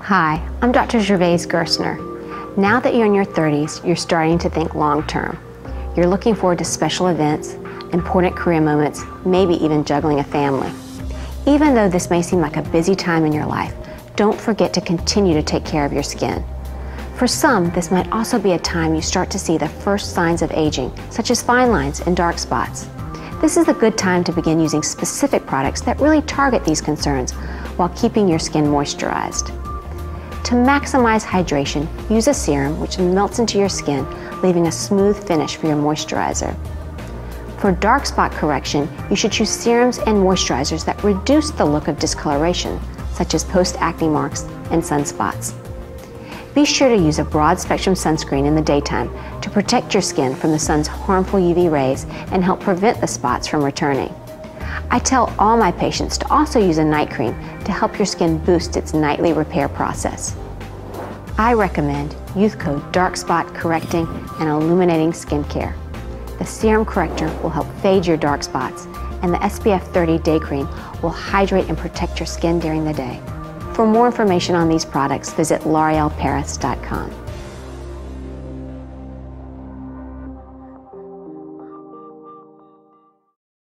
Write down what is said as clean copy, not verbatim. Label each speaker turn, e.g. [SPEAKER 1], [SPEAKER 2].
[SPEAKER 1] Hi, I'm Dr. Gervais Gerstner. Now that you're in your 30s, you're starting to think long-term. You're looking forward to special events, important career moments, maybe even juggling a family. Even though this may seem like a busy time in your life, don't forget to continue to take care of your skin. For some, this might also be a time you start to see the first signs of aging, such as fine lines and dark spots. This is a good time to begin using specific products that really target these concerns while keeping your skin moisturized. To maximize hydration, use a serum which melts into your skin, leaving a smooth finish for your moisturizer. For dark spot correction, you should choose serums and moisturizers that reduce the look of discoloration, such as post-acne marks and sunspots. Be sure to use a broad-spectrum sunscreen in the daytime to protect your skin from the sun's harmful UV rays and help prevent the spots from returning. I tell all my patients to also use a night cream to help your skin boost its nightly repair process. I recommend Youthco Dark Spot Correcting and Illuminating Skincare. The serum corrector will help fade your dark spots, and the SPF 30 day cream will hydrate and protect your skin during the day. For more information on these products, visit l'orealparis.com.